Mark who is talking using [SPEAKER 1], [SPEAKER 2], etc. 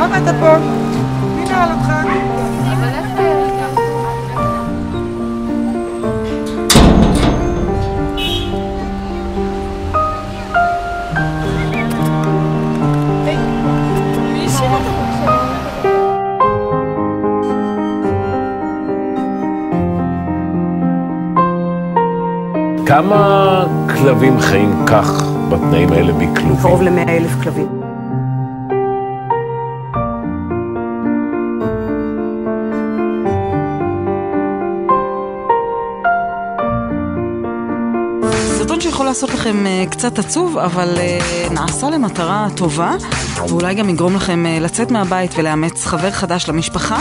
[SPEAKER 1] למה אתה פה? מי נעל אותך?
[SPEAKER 2] כמה כלבים חיים כך בתנאים האלה בכלובים?
[SPEAKER 3] קרוב ל100,000 כלבים. סרטון שיכול לעשות לכם קצת עצוב, אבל נעשה למטרה טובה, ואולי גם יגרום לכם לצאת מהבית ולאמץ חבר חדש למשפחה.